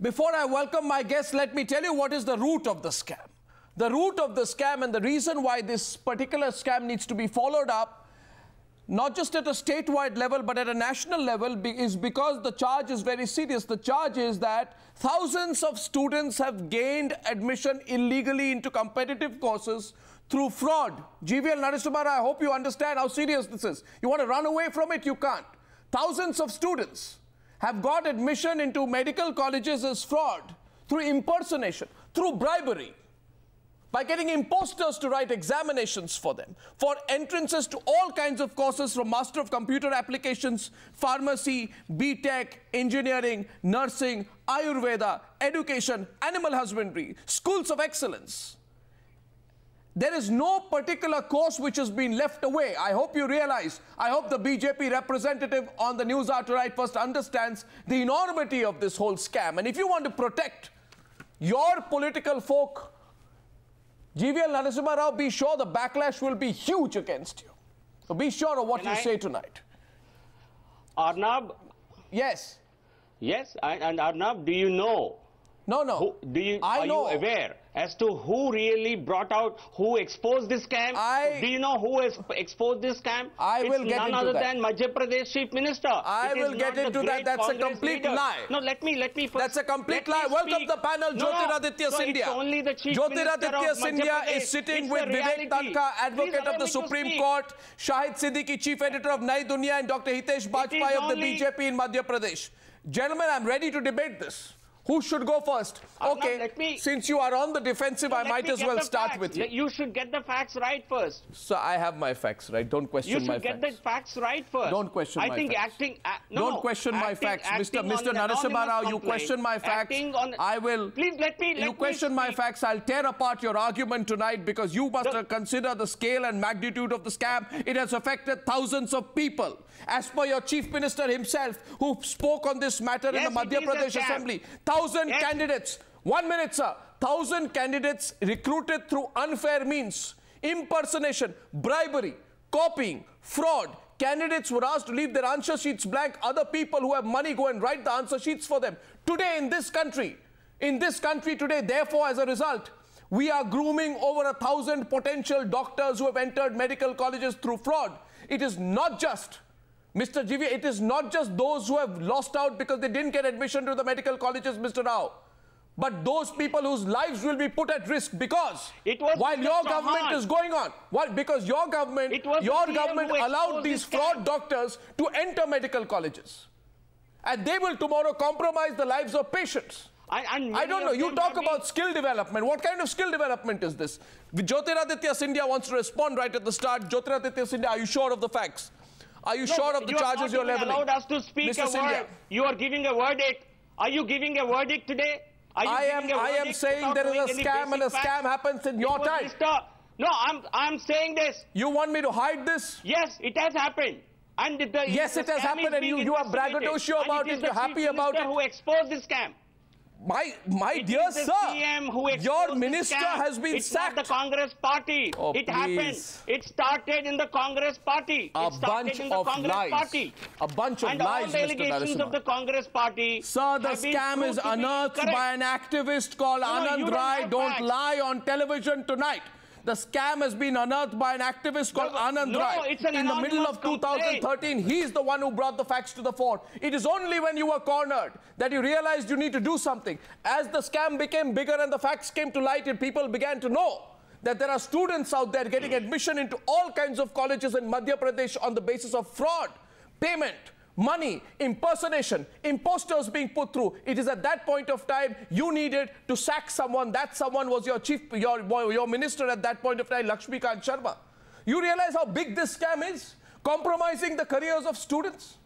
Before I welcome my guests, let me tell you what is the root of the scam. The root of the scam and the reason why this particular scam needs to be followed up, not just at a statewide level, but at a national level, is because the charge is very serious. The charge is that thousands of students have gained admission illegally into competitive courses through fraud. GVL Narasimha, I hope you understand how serious this is. You want to run away from it, you can't. Thousands of students have got admission into medical colleges as fraud, through impersonation, through bribery, by getting imposters to write examinations for them, for entrances to all kinds of courses from Master of Computer Applications, Pharmacy, B.Tech, Engineering, Nursing, Ayurveda, Education, Animal Husbandry, Schools of Excellence. There is no particular course which has been left away. I hope you realize, I hope the BJP representative on the Newshour tonight first understands the enormity of this whole scam. And if you want to protect your political folk, GVL Narasimha Rao, be sure the backlash will be huge against you. So be sure of what you say tonight. Arnab? Yes. Yes, and Arnab, do you know? No. Are you aware as to who really brought out, who exposed this scam? Do you know who has exposed this scam? I will get into that. It's none other than Madhya Pradesh Chief Minister. I will get into that. That's a complete lie. No, let me first. That's a complete lie. Welcome the panel, Jyotiraditya Singh. It's only the Chief Jyotiraditya Singh is sitting with Vivek Tanka, advocate of the Supreme Court, Shahid Siddiqui, chief editor of Nai Dunya, and Dr. Hitesh Bajpai of the BJP in Madhya Pradesh. Gentlemen, I'm ready to debate this. Who should go first? Okay, since you are on the defensive, I might as well start with you. You should get the facts right first. So I have my facts right. Don't question my facts. You should get the facts right first. Don't question my facts. Don't question my facts. Mr. Narasimha Rao, you question my facts. I will. Please let me. You question my facts. I'll tear apart your argument tonight because you must consider the scale and magnitude of the scam. It has affected thousands of people. As per your Chief Minister himself, who spoke on this matter in the Madhya Pradesh Assembly. 1,000 candidates, 1 minute sir, 1,000 candidates recruited through unfair means, impersonation, bribery, copying, fraud. Candidates were asked to leave their answer sheets blank. Other people who have money go and write the answer sheets for them. Today in this country today, therefore as a result, we are grooming over 1,000 potential doctors who have entered medical colleges through fraud. It is not just Mr. GV, it is not just those who have lost out because they didn't get admission to the medical colleges, Mr. Rao, but those people whose lives will be put at risk because while your government is going on, because your government allowed these fraud doctors to enter medical colleges. And they will tomorrow compromise the lives of patients. I don't know. You talk about skill development. What kind of skill development is this? Jyotiraditya Singh wants to respond right at the start. Jyotiraditya Singh, are you sure of the facts? Are you sure of the charges you're leveling? You allowed us to speak a word. You are giving a verdict. Are you giving a verdict today? I am saying there is a scam and a scam happens in your time. No, I'm saying this. You want me to hide this? Yes, it has happened. And yes, it has happened and you are braggadocio about it. You're happy about it. Who exposed this scam? My dear sir, your minister has been sacked. It's not the Congress party. Oh, it happened. It started in the Congress party. A bunch of lies. A bunch of lies, Mr. Narasimha. And all the allegations of the Congress party. Sir, the scam is unearthed by an activist called Anand Rai. Don't lie on television tonight. The scam has been unearthed by an activist called Anand Rai. In the middle of 2013, he's the one who brought the facts to the fore. It is only when you were cornered that you realized you need to do something. As the scam became bigger and the facts came to light and people began to know that there are students out there getting admission into all kinds of colleges in Madhya Pradesh on the basis of fraud, payment, money, impersonation, imposters being put through. It is at that point of time you needed to sack someone. That someone was your minister at that point of time, Lakshmikant Sharma. You realize how big this scam is? Compromising the careers of students,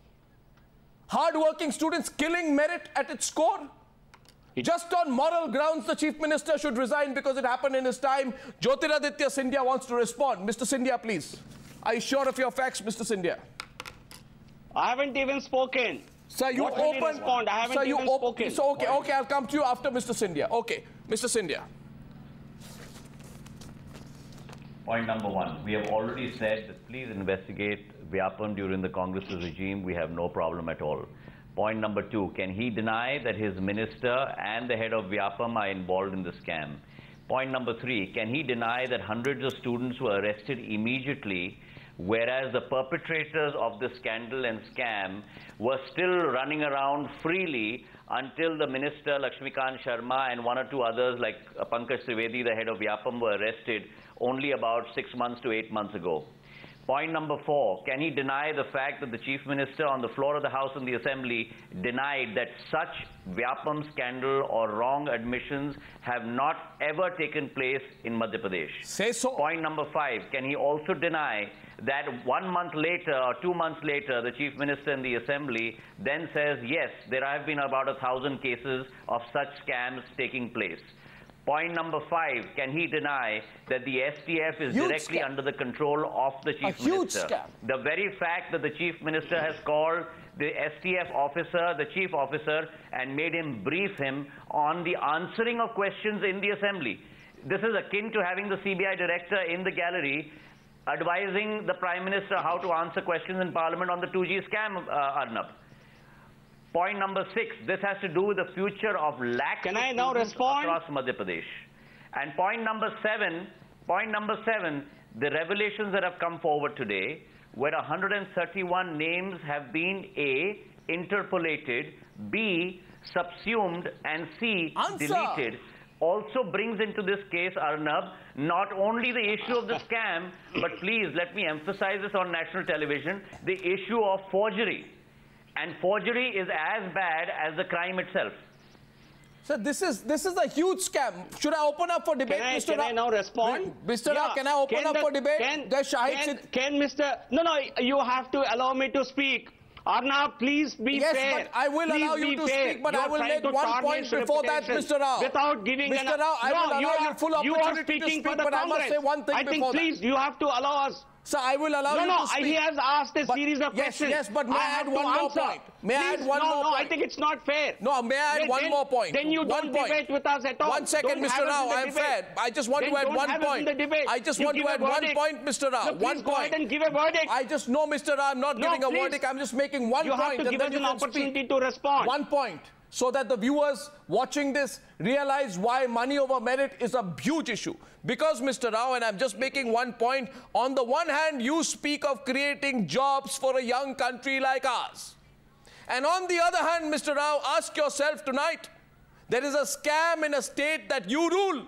hard-working students, killing merit at its core. Just on moral grounds, the Chief Minister should resign because it happened in his time. Jyotiraditya Scindia wants to respond. Mr. Scindia, please. Are you sure of your facts, Mr. Scindia? I haven't even spoken. Sir, you opened. I haven't even spoken. So, okay, I'll come to you after Mr. Scindia. Okay, Mr. Scindia. Point number one, we have already said that please investigate Vyapam during the Congress regime. We have no problem at all. Point number 2, can he deny that his minister and the head of Vyapam are involved in the scam? Point number 3, can he deny that hundreds of students were arrested immediately, whereas the perpetrators of the scandal and scam were still running around freely until the minister, Lakshmikant Sharma, and 1 or 2 others like Pankaj Trivedi, the head of Vyapam, were arrested only about 6 months to 8 months ago? Point number 4, can he deny the fact that the Chief Minister on the floor of the House and the Assembly denied that such Vyapam scandal or wrong admissions have not ever taken place in Madhya Pradesh? Say so. Point number 5, can he also deny that 1 month later or 2 months later, the Chief Minister in the Assembly then says, yes, there have been about 1,000 cases of such scams taking place? Point number 5, can he deny that the STF is directly under the control of the Chief Minister? Scam. The very fact that the Chief Minister has called the STF officer, the chief officer, and made him brief him on the answering of questions in the Assembly. This is akin to having the CBI director in the gallery advising the Prime Minister how to answer questions in Parliament on the 2G scam, Arnab. Point number 6, this has to do with the future of lakhs of students across Madhya Pradesh. And point number 7, the revelations that have come forward today, where 131 names have been A, interpolated, B, subsumed, and C, deleted, also brings into this case, Arnab, not only the issue of the scam, but please let me emphasize this on national television, the issue of forgery. And forgery is as bad as the crime itself. Sir, this is a huge scam. Should I open up for debate, Mr. Rao? Can I now respond? Mr. Rao, can I open up for debate? No, you have to allow me to speak. Arnab, please be fair. Yes, but I will allow you to speak, but I will make 1 point before that, Mr. Rao. Without giving Mr. Rao, I will allow you full opportunity to speak, but I must say one thing before that. Please, you have to allow us. Sir, I will allow you to speak. He has asked a series of questions. Yes, but may I add one more point? May I add one more point? No, I think it's not fair. No, may I add one more point? Then you don't debate with us at all. 1 second, Mr. Rao, I am fair. I just want to add 1 point. I just want to add 1 point, Mr. Rao. 1 point. Go ahead and give a verdict. I just know, Mr. Rao, I'm not giving a verdict. I'm just making 1 point. You have to give us an opportunity to respond. 1 point. So that the viewers watching this realize why money over merit is a huge issue. Because, Mr. Rao, and I'm just making 1 point, on the one hand, you speak of creating jobs for a young country like ours. And on the other hand, Mr. Rao, ask yourself tonight, there is a scam in a state that you rule,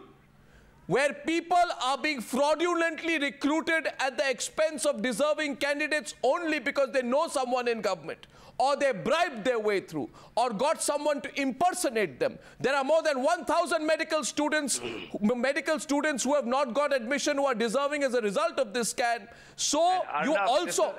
where people are being fraudulently recruited at the expense of deserving candidates only because they know someone in government, or they bribed their way through, or got someone to impersonate them. There are more than 1,000 medical students who have not got admission, who are deserving as a result of this scam. So Arnab, you also...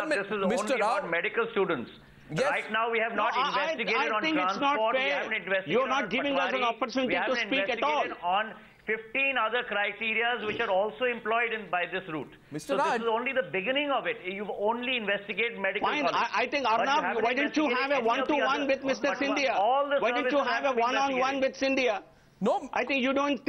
this is only about medical students. Yes. Right now, we have not investigated on transport. We haven't investigated You're not giving us an opportunity to speak at all. On 15 other criteria which are also employed by this route. Mr. So Raj, this is only the beginning of it. You've only investigated medical college. I think, Arnab, why didn't you have a one-to-one with Mr. Scindia? Why didn't you have a one-on-one with Scindia? No. I think you don't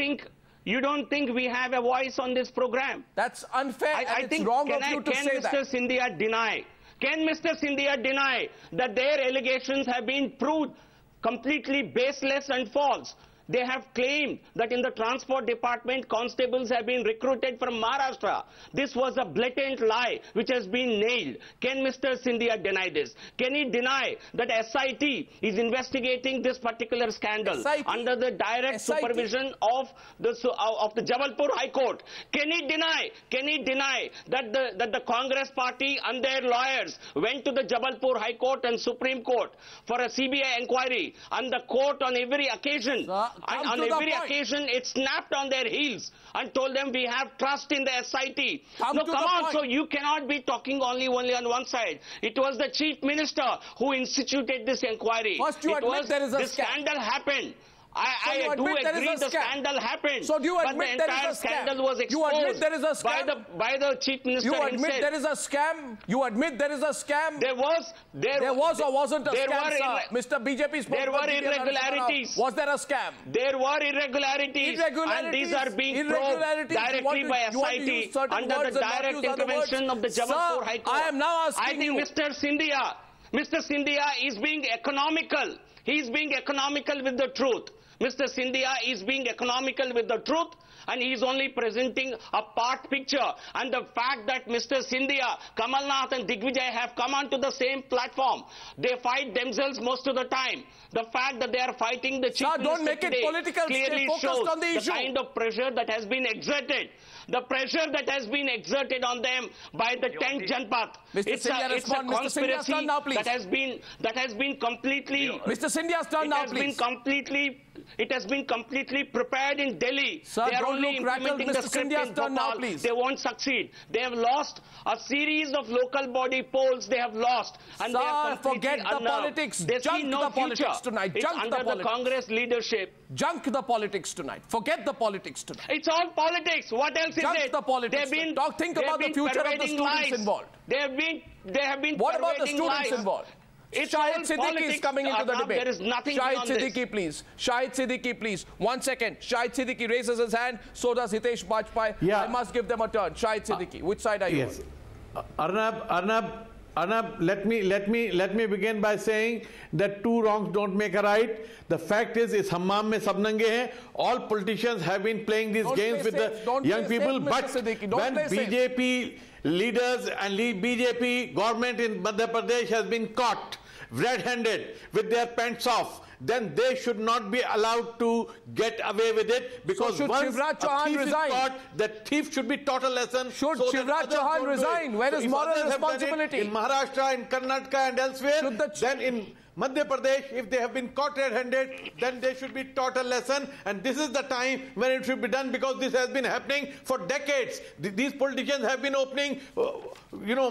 think we have a voice on this program. That's unfair. I think it's wrong of you to say that. Can Mr. Scindia deny? Can Mr. Scindia deny that their allegations have been proved completely baseless and false? They have claimed that in the transport department, constables have been recruited from Maharashtra. This was a blatant lie which has been nailed. Can Mr. Scindia deny this? Can he deny that SIT is investigating this particular scandal under the direct supervision of the Jabalpur High Court? Can he deny that the Congress party and their lawyers went to the Jabalpur High Court and Supreme Court for a CBI inquiry, and the court on every occasion on every occasion, it snapped on their heels and told them we have trust in the SIT. Come on, so you cannot be talking only on one side. It was the Chief Minister who instituted this inquiry. First you admit there is a scam. The scandal happened. I do agree the scandal happened. So do you admit there is a scam? But the entire scandal was exposed. You admit there is a scam? By the Chief Minister himself. You admit there is a scam? You admit there is a scam? There was or wasn't a scam, sir? Mr. BJP spokesperson. There were irregularities. Was there a scam? There were irregularities. And these are being probed directly by SIT under the direct intervention of the Jabalpur High Court. I am now asking you. I think Mr. Scindia, Mr. Scindia is being economical. He is being economical with the truth. Mr. Scindia is being economical with the truth, and he is only presenting a part picture. And the fact that Mr. Scindia, Kamal, Nath and Digvijay have come onto the same platform, they fight themselves most of the time. The fact that they are fighting the Chief Minister don't make it today political. clearly shows on the issue. Kind of pressure that has been exerted. The pressure that has been exerted on them by the 10th Janpath. It's a conspiracy that has been completely... Mr. Scindia's turn now, please. It has been completely prepared in Delhi. Sir, they are only implementing the script in Bhopal. They won't succeed. They have lost a series of local body polls. They have lost. And sir, they are forget the politics. They see no politics tonight. It's under the Congress leadership. Junk the politics tonight. Forget the politics tonight. It's all politics. What else is it? The politics. Think about the future of the students involved. They have been What about the students lies. Involved? It's Shahid Siddiqui is coming into the debate. There is nothing Shahid Siddiqui, please. Shahid Siddiqui, please. 1 second. Shahid Siddiqui raises his hand. So does Hitesh Bajpai. Yeah. I must give them a turn. Shahid Siddiqui, which side are you yes. on? Arnab, let me begin by saying that two wrongs don't make a right. The fact is hammam mein sab nange hain. All politicians have been playing these games with the young people. But when BJP leaders and BJP government in Madhya Pradesh has been caught red-handed with their pants off, then they should not be allowed to get away with it, because so once Shivraj a thief resign? Is caught, that thief should be taught a lesson. Should Shivraj Chouhan resign? Where is moral responsibility? In Maharashtra, in Karnataka and elsewhere, then in Madhya Pradesh, if they have been caught red-handed, then they should be taught a lesson, and this is the time when it should be done, because this has been happening for decades. These politicians have been opening,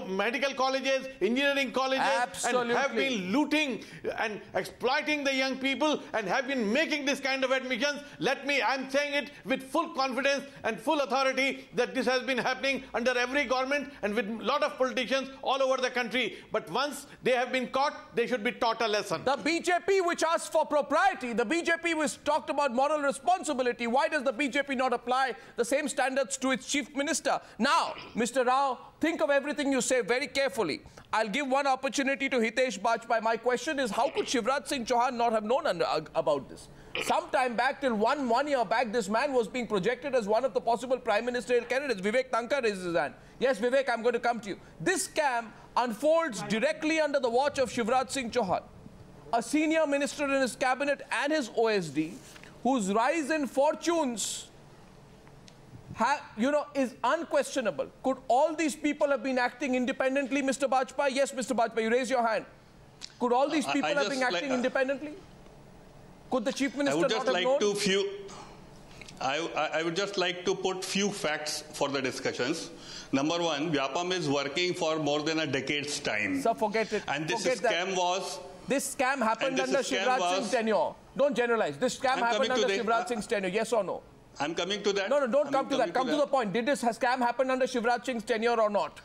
medical colleges, engineering colleges, Absolutely. and have been looting and exploiting the young people, and have been making this kind of admissions. I'm saying it with full confidence and full authority that this has been happening under every government and with a lot of politicians all over the country. But once they have been caught, they should be taught a lesson. The BJP, which asked for propriety, the BJP which talked about moral responsibility, why does the BJP not apply the same standards to its chief minister? Now, Mr. Rao, think of everything you say very carefully. I'll give one opportunity to Hitesh Bajpai. My question is, how could Shivraj Singh Chouhan not have known about this? Some time back, till one year back, this man was being projected as one of the possible prime ministerial candidates. Vivek Tanka raises his hand. Yes, Vivek, I'm going to come to you. This scam unfolds directly under the watch of Shivraj Singh Chouhan, a senior minister in his cabinet and his OSD, whose rise in fortunes is unquestionable. Could all these people have been acting independently, Mr. Bajpai? Yes, Mr. Bajpai, you raise your hand. Could all these people have been acting independently? Could the chief minister not have known? I would just like to put few facts for the discussions. Number one, Vyapam is working for more than a decade's time. Sir, forget it. And this scam happened under Shivraj Singh's tenure. Don't generalize. This scam happened under Shivraj Singh's tenure. Yes or no? I'm coming to that. No, don't come to that. Come to the point. Did this scam happen under Shivraj Singh's tenure or not?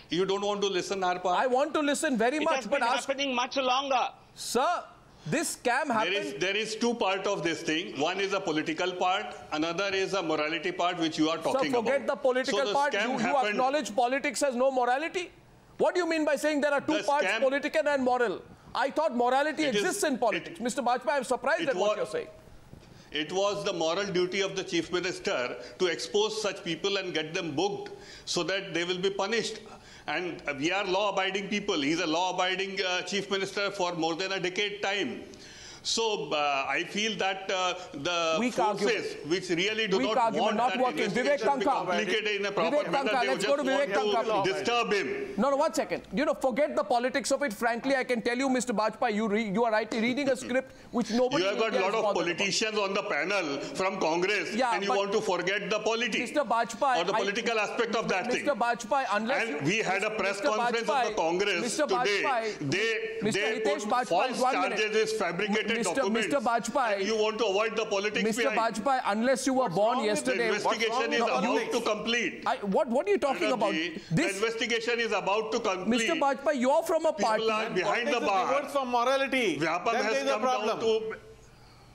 You don't want to listen, Harpa? I want to listen very much. It has been happening much longer. Sir, this scam happened... There is two parts of this thing. One is a political part. Another is a morality part, which you are talking about. Sir, forget the political part. You acknowledge politics has no morality? What do you mean by saying there are two parts, political and moral? I thought morality exists in politics. Mr. Bajpai, I'm surprised at what you're saying. It was the moral duty of the chief minister to expose such people and get them booked so that they will be punished. And we are law-abiding people. He's a law-abiding chief minister for more than a decade time. So I feel that the forces which really do not want that investigation to be complicated in a proper manner, they just want to disturb him. No, 1 second. Forget the politics of it. Frankly, I can tell you, Mr. Bajpai, you are rightly reading a script which nobody... You have got a lot of politicians on the panel from Congress, and you want to forget the politics Mr. Bajpai, or the political aspect of that thing. Mr. Bajpai, unless... And we had a press conference of the Congress today. They put false charges as fabricated documents. Mr. Bajpai, you want to avoid the politics Mr. Bajpai, unless you were born yesterday... The investigation is about to complete. What are you talking about? The investigation is about to complete. Mr. Bajpai, you are from a party... People are behind the bar. What is the from morality? Vyapam has come down to...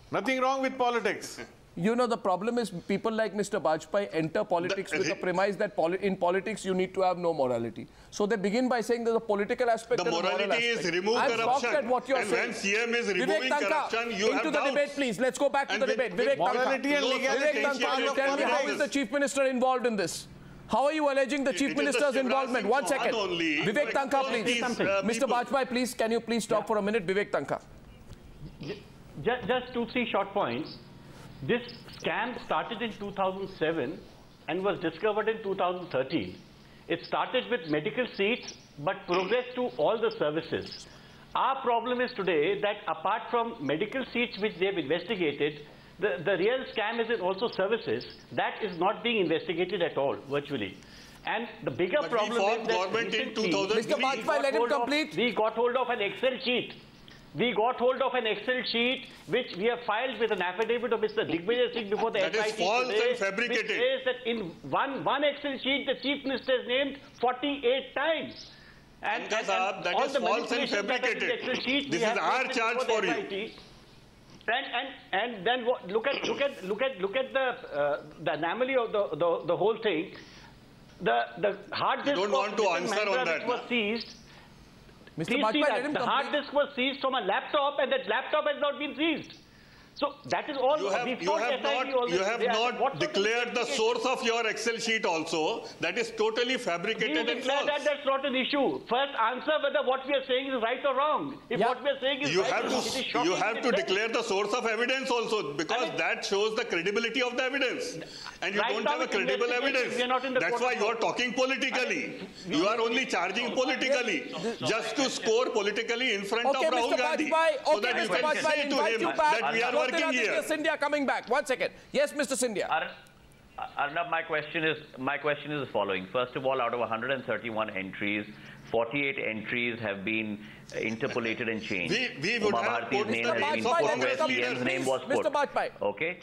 Nothing wrong with politics. You know, the problem is people like Mr. Bajpai enter politics with the premise that in politics you need to have no morality. So they begin by saying there's a political aspect and a moral aspect. The morality is remove corruption. I'm shocked at what you're saying. When CM is removing corruption, you have into the debate, please. Let's go back to the debate. Vivek Tanka, tell me, how is the Chief Minister involved in this? How are you alleging the Chief Minister's involvement? 1 second. Vivek Tanka, please. Mr. Bajpai, please, can you please stop for a minute? Vivek Tanka. Just 2-3 short points. This scam started in 2007 and was discovered in 2013. It started with medical seats but progressed to all the services. Our problem is today that apart from medical seats which they have investigated, the real scam is in also services. That is not being investigated at all, virtually. And the bigger problem is that Mr. Bajpai, let him complete. We got hold of an Excel sheet. We got hold of an Excel sheet which we have filed with an affidavit of Mr. Digvijay Singh before the FIT today, false and fabricated. Which says that in one Excel sheet the Chief Minister is named 48 times. And that is false and fabricated. This is our charge for you. And then look at the anomaly of the whole thing. The hard disk was seized. Mr. Bajpai, let him the hard disk was seized from a laptop, and that laptop has not been seized. So that is all. You have not declared the source of your Excel sheet also. That is totally fabricated and false. That's not an issue. First, answer whether what we are saying is right or wrong. If what we are saying is right, you have to declare the source of evidence also, because that shows the credibility of the evidence. And you don't have a credible evidence. That's why you are talking politically. You are only charging politically, just to score politically in front of Rahul Gandhi. So that you can say to him that we are working here. Scindia coming back. 1 second. Yes, Mr. Scindia. Arnab, my question is the following. First of all, out of 131 entries, 48 entries have been interpolated and changed. We would have put name has been put where CM's name was put. Mr. Bajpai. Okay.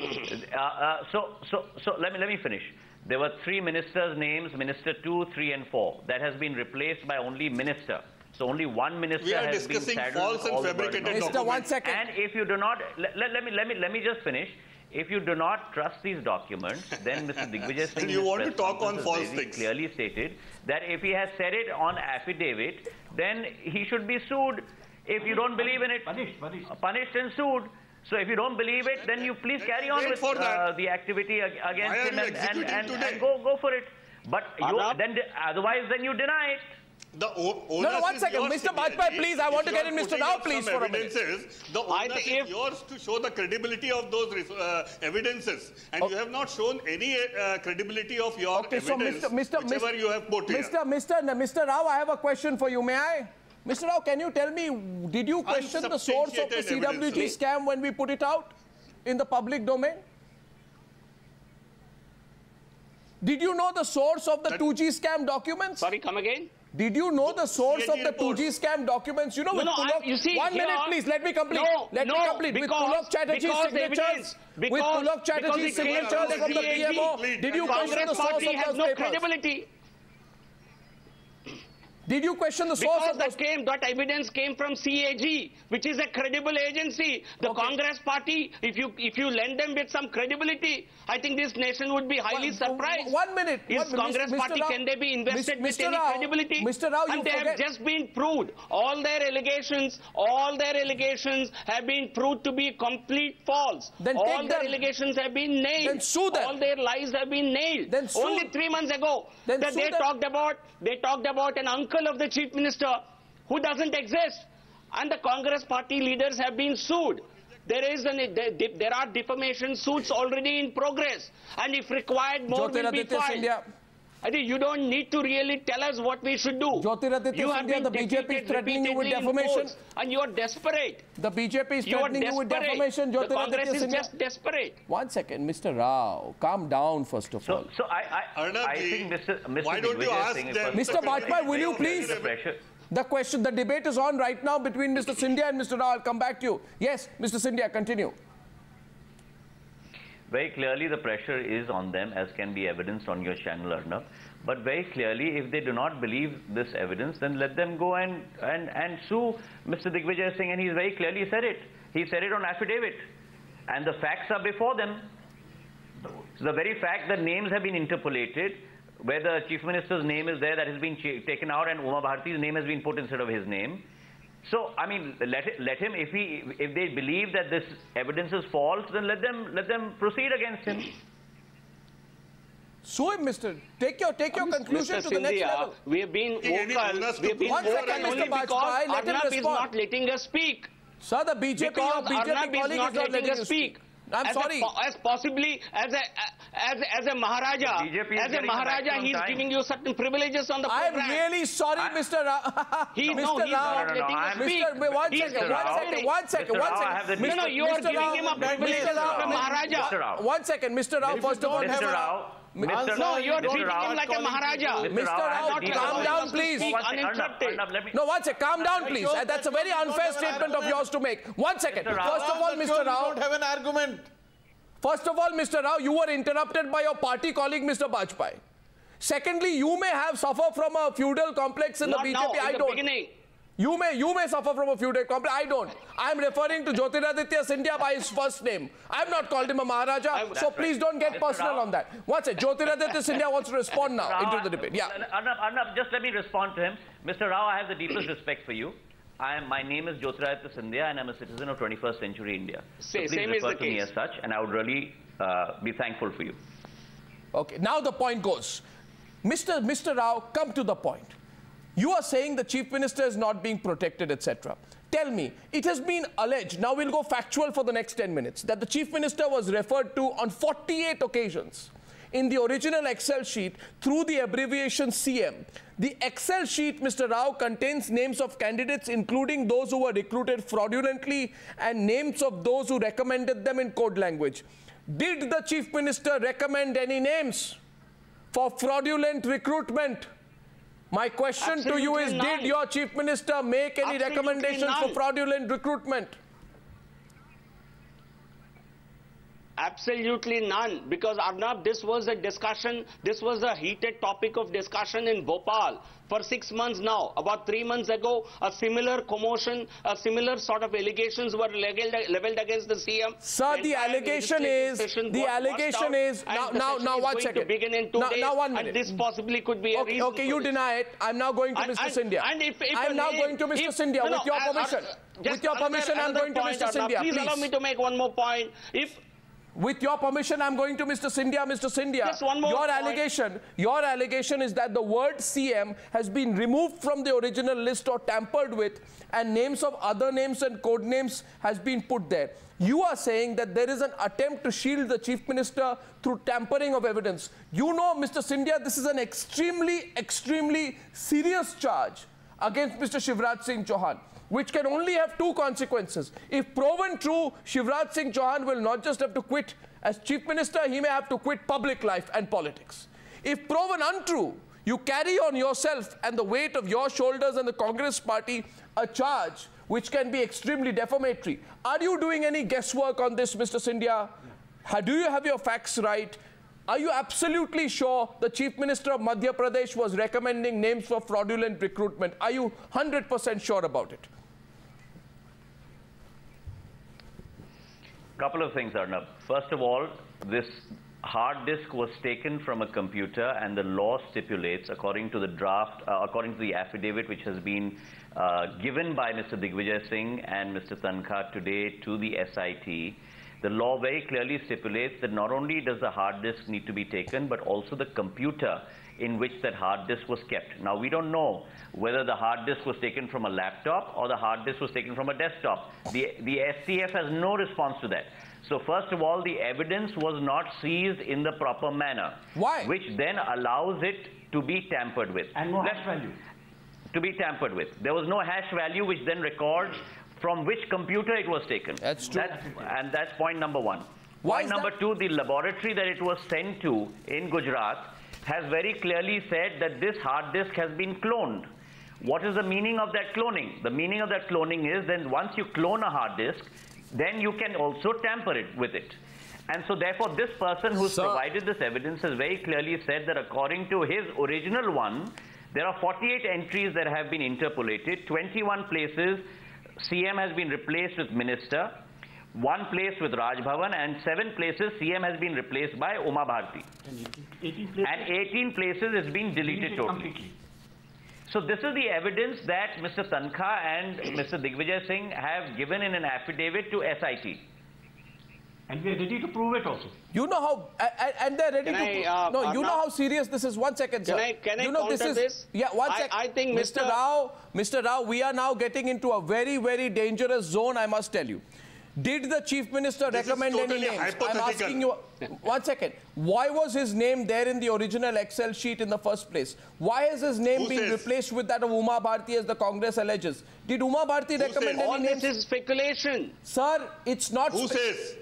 So let me finish. There were 3 ministers' names, Minister 2, 3 and 4. That has been replaced by only Minister. So only one minister has been saddled with all the burden. Mr. 1 second. And if you do not, let me just finish. If you do not trust these documents, then Mr. Digvijay Singh you want to talk on false things. Clearly stated that if he has said it on affidavit, then he should be sued. If you don't believe in it, punished and sued. So if you don't believe it, then you please carry on with the activity against him and go for it. But otherwise, then you deny it. The no, 1 second. Mr. Bajpai, please, I want to get in Mr. Rao, please, for a minute. The onus is yours to show the credibility of those evidences. And you have not shown any credibility of your evidence, whichever you have put here. Mr. Rao, I have a question for you. May I? Mr. Rao, can you tell me, did you question the source of the CWT scam when we put it out in the public domain? Did you know the source of the 2G scam documents? Sorry, come again? Did you know the source of the 2G scam documents? You know, with you see, 1 minute, please, let me complete. Let me complete. With Pulak Chatterjee's signatures, from the PMO, did you question the source of those papers? Did you question the source of those? That evidence came from CAG, which is a credible agency. The Congress party, if you lend them with some credibility, I think this nation would be highly surprised. 1 minute. Is Congress party, can they be invested with any credibility? Mr. Rao, and they have just been proved. All their allegations have been proved to be complete false. Then all their allegations have been nailed. Then sue them. All their lies have been nailed. Then only 3 months ago, they talked about an uncle of the Chief Minister who doesn't exist, and the Congress party leaders have been sued. There are defamation suits already in progress, and if required, more will be filed. I think you don't need to really tell us what we should do. Jyotiraditya Singh, the BJP is threatening you with defamation. And you are desperate. The BJP is threatening you with defamation. The Congress is just desperate. 1 second, Mr. Rao, calm down first of all. So I think Mr. Why don't you ask them? Mr. Bajpai, will you please? The debate is on right now between Mr. Scindia and Mr. Rao. I'll come back to you. Yes, Mr. Scindia, continue. Very clearly, the pressure is on them, as can be evidenced on your channel, Arnab. But very clearly, if they do not believe this evidence, then let them go and sue Mr. Digvijay Singh. And he's very clearly said it. He said it on affidavit. And the facts are before them. So the very fact that names have been interpolated, where the Chief Minister's name is there, that has been taken out, and Uma Bharati's name has been put instead of his name. So, I mean, let him, if they believe that this evidence is false, then let them proceed against him. Sue him, take your conclusion Mr. to the next level. We have been vocal. We have been vocal only because Arnab is not letting us speak. Sir, the BJP Arnab colleague is not letting us speak. I'm sorry. As possibly as a Maharaja, he is giving you certain privileges on the program. I'm really sorry, Mr. Rao. He's not letting us speak. One second. No, you are giving him a privilege of a Maharaja. One second, Mr. Rao. First of all, Mr. Rao. No, you are treating him like a Maharaja. Mr. Rao, calm down, please. Uninterrupted. No, one second. Calm down, please. That's a very unfair statement of yours to make. One second. First of all, Mr. Rao. You don't have an argument. First of all, Mr. Rao, you were interrupted by your party colleague, Mr. Bajpai. Secondly, you may have suffered from a feudal complex in the BJP. Now, I don't. Beginning. You may suffer from a feudal complex. I don't. I'm referring to Jyotiraditya Scindia by his first name. I've not called him a Maharaja, so please don't get personal on that. What's it? Jyotiraditya Scindia wants to respond now into the debate. Yeah. Arnab, just let me respond to him. Mr. Rao, I have the deepest respect for you. My name is Jyotiraditya Singh and I'm a citizen of 21st century India. So please refer to me as such, and I would really be thankful for you. Okay, now the point goes. Mr. Rao, come to the point. You are saying the Chief Minister is not being protected, etc. Tell me, it has been alleged, now we'll go factual for the next 10 minutes, that the Chief Minister was referred to on 48 occasions in the original Excel sheet through the abbreviation CM. The Excel sheet, Mr. Rao, contains names of candidates, including those who were recruited fraudulently and names of those who recommended them in code language. Did the Chief Minister recommend any names for fraudulent recruitment? My question to you is, did your Chief Minister make any recommendations for fraudulent recruitment? Absolutely none, because Arnab, this was a discussion, this was a heated topic of discussion in Bhopal for 6 months now. About 3 months ago, a similar commotion, a similar sort of allegations were leveled against the CM. Sir, the allegation is, now 1 second. Now 1 minute. And this possibly could be a reason. Okay, you deny it. I'm now going to Mr. Scindia. I'm now going to Mr. Scindia with your permission. With your permission, I'm going to Mr. Scindia. Please allow me to make one more point. With your permission, I'm going to Mr. Scindia. Mr. Scindia, just one more your allegation is that the word CM has been removed from the original list or tampered with, and names of other names and code names has been put there. You are saying that there is an attempt to shield the Chief Minister through tampering of evidence. You know, Mr. Scindia, this is an extremely serious charge against Mr. Shivraj Singh Chouhan, which can only have 2 consequences. If proven true, Shivraj Singh Chouhan will not just have to quit as Chief Minister, he may have to quit public life and politics. If proven untrue, you carry on yourself and the weight of your shoulders and the Congress party a charge which can be extremely defamatory. Are you doing any guesswork on this, Mr. Scindia? Do you have your facts right? Are you absolutely sure the Chief Minister of Madhya Pradesh was recommending names for fraudulent recruitment? Are you 100% sure about it? Couple of things, Arnab. First of all, this hard disk was taken from a computer, and the law stipulates, according to the draft, according to the affidavit which has been given by Mr. Digvijay Singh and Mr. Tankha today to the SIT, the law very clearly stipulates that not only does the hard disk need to be taken, but also the computer in which that hard disk was kept. Now, we don't know whether the hard disk was taken from a laptop or the hard disk was taken from a desktop. The STF has no response to that. So, first of all, the evidence was not seized in the proper manner. Why? Which then allows it to be tampered with. And no hash value. To be tampered with. There was no hash value which then records from which computer it was taken. That's true. And that's point number 1. Point number 2, the laboratory that it was sent to in Gujarat has very clearly said that this hard disk has been cloned. What is the meaning of that cloning? The meaning of that cloning is then once you clone a hard disk, then you can also tamper it with it. And so therefore this person who's provided this evidence has very clearly said that according to his original one, there are 48 entries that have been interpolated, 21 places CM has been replaced with Minister, 1 place with Raj Bhavan, and 7 places CM has been replaced by Uma Bharati. And 18 places is being deleted totally. Completely. So this is the evidence that Mr. Tankha and Mr. Digvijay Singh have given in an affidavit to SIT. And we are ready to prove it also. You know how, and they're ready to. No, you know how serious this is. 1 second, sir. Can I you know counter this? Yeah, 1 second. I think Mr. Rao, we are now getting into a very, very dangerous zone, I must tell you. Did the Chief Minister recommend any names? I'm asking you, 1 second. Why was his name there in the original Excel sheet in the first place? Why has his name been replaced with that of Uma Bharati as the Congress alleges? Did Uma Bharati recommend any names? All this is speculation. Sir, it's not... Who says?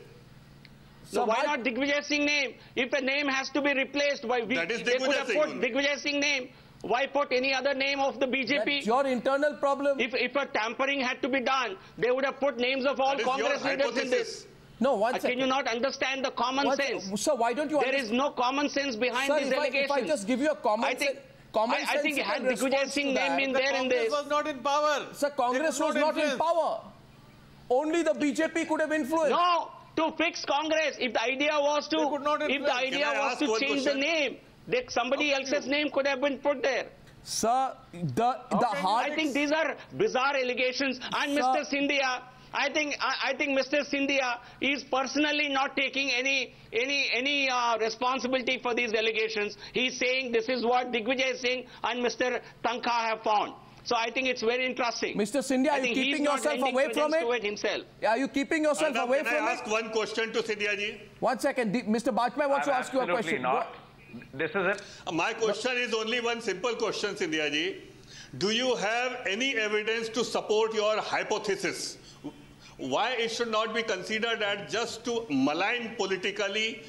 So why not Digvijay Singh name? If a name has to be replaced, why they could have put Digvijay Singh name. Why put any other name of the BJP? That's your internal problem. If a tampering had to be done, they would have put names of all Congress leaders in this. No, 1 second. Can you not understand the common sense? So why don't you... There is no common sense behind these allegations. If I just give you a common sense... I think had Digvijay Singh name been there in this... Congress was not in power. Sir, Congress was not in power. Only the BJP could have influenced. No, to fix Congress. If the idea was to change the name, somebody else's name could have been put there. Sir, I think these are bizarre allegations. And Mr. Scindia, I think Mr. Scindia is personally not taking any responsibility for these allegations. He's saying this is what Digvijay Singh and Mr. Tankha have found. So I think it's very interesting. Mr. Scindia, are you keeping yourself away from it? Himself. Are you keeping yourself away from it? Can I ask one question to Scindia ji? 1 second. Mr. Bajpai wants to ask you a question. Not. This is it. My question is only one simple question, Scindia ji. Do you have any evidence to support your hypothesis? Why it should not be considered as just to malign politically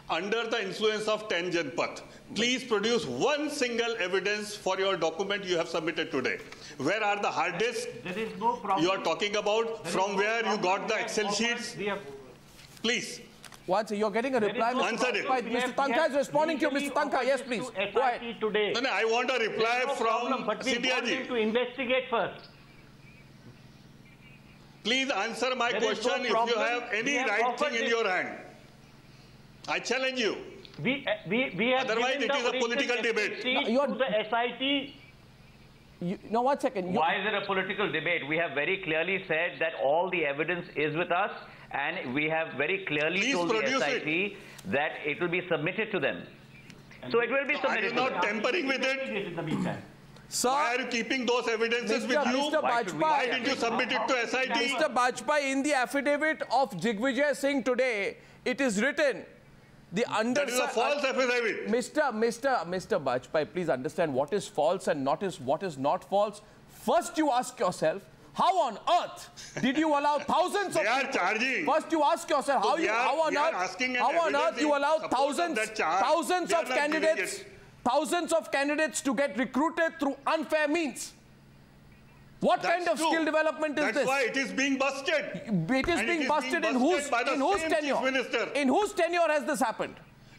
under the influence of 10 Janpath? Please produce one single evidence for your document you have submitted today. Where are the hard disks there is no problem. You are talking about? From where you got the Excel sheets? Please. Once you're getting a reply, answer it. Mr. Tankha is responding to you. Mr. Tankha, yes, please. Go ahead. Today. No, I want a reply from Scindia ji. To investigate first. Please answer my question if you have any right thing in your hand. I challenge you. We have Otherwise, it is a political debate. No, the SIT. No, 1 second. Why is it a political debate? We have very clearly said that all the evidence is with us, and we have very clearly told the SIT that it will be submitted to them. So it will be submitted. Are you not tampering with it? In the meantime. Sir, why are you keeping those evidences with you? Why didn't you submit it to SIT? Mr. Bajpai, in the affidavit of Digvijay Singh today, it is written... That is a false affidavit. Mr. Bajpai, please understand what is false and what is not false. First, you ask yourself, how on earth did you allow thousands of people? Charging. First, you ask yourself, how on earth you allow thousands of candidates to get recruited through unfair means? What kind of skill development is this? That's why it is being busted. It is being busted in whose tenure? In whose tenure has this happened?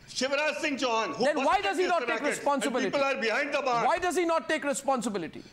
Shivraj Singh Chouhan. Then why does he not take responsibility? People are behind the bar. Why does he not take responsibility?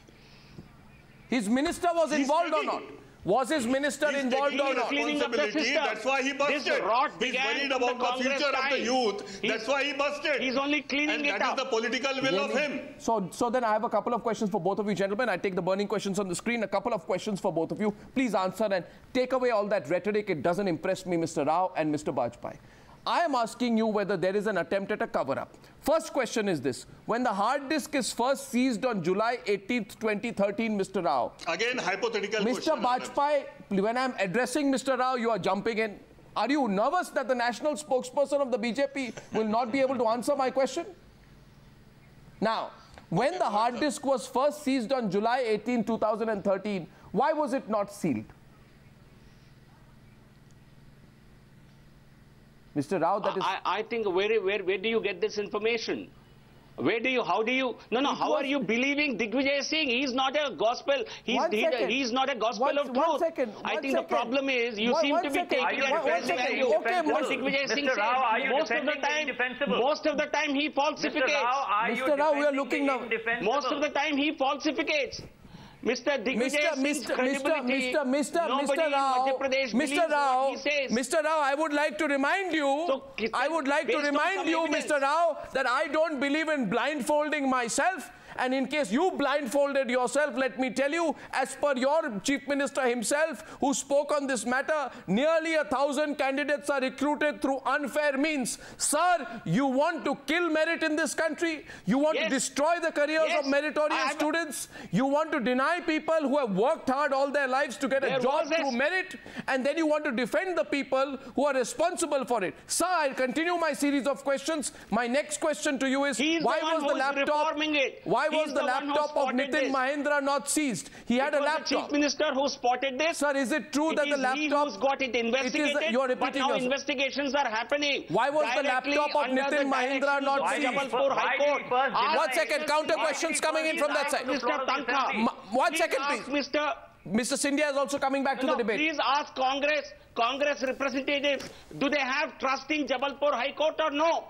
His minister was involved or not? Was his minister involved or not? That's why he busted. He's worried about the future of the youth. That's why he busted. He's only cleaning it up. And that is the political will of him. So then I have a couple of questions for both of you gentlemen. I take the burning questions on the screen. A couple of questions for both of you. Please answer and take away all that rhetoric. It doesn't impress me, Mr. Rao and Mr. Bajpai. I am asking you whether there is an attempt at a cover-up. First question is this. When the hard disk is first seized on July 18th, 2013, Mr. Rao. Again, hypothetical question. Mr. Bajpai, when I am addressing Mr. Rao, you are jumping in. Are you nervous that the national spokesperson of the BJP will not be able to answer my question? Now, when the hard disk was first seized on July 18, 2013, why was it not sealed? Mr. Rao, that is... I think where do you get this information? How are you believing Digvijay Singh? He's not a gospel. He's not a gospel of truth. I think the problem is you seem to be taking at face value what Digvijay Singh says. Most of the time he falsificates. Mr. Rao, we are looking now. Most of the time he falsificates. Mr. Digvijay Singh's credibility, nobody in Madhya Pradesh believes what he says. Mr. Rao, I would like to remind you, Mr. Rao, that I don't believe in blindfolding myself. And in case you blindfolded yourself, let me tell you, as per your Chief Minister himself, who spoke on this matter, nearly 1,000 candidates are recruited through unfair means. Sir, you want to kill merit in this country? You want to destroy the careers of meritorious students? You want to deny people who have worked hard all their lives to get a job through merit? And then you want to defend the people who are responsible for it. Sir, I'll continue my series of questions. My next question to you is, why was the laptop of Nitin Mahendra not seized? He had a laptop. The Chief Minister who spotted this. Sir, is it true that the laptop... who's got it investigated, but now investigations are happening. Why was the laptop of Nitin Mahendra not seized? One second, counter questions coming in from that side. Mr. Tankha. 1 second, please. Mr. Scindia is also coming back to the debate. Please ask Congress representatives, do they have trust in Jabalpur High Court or no?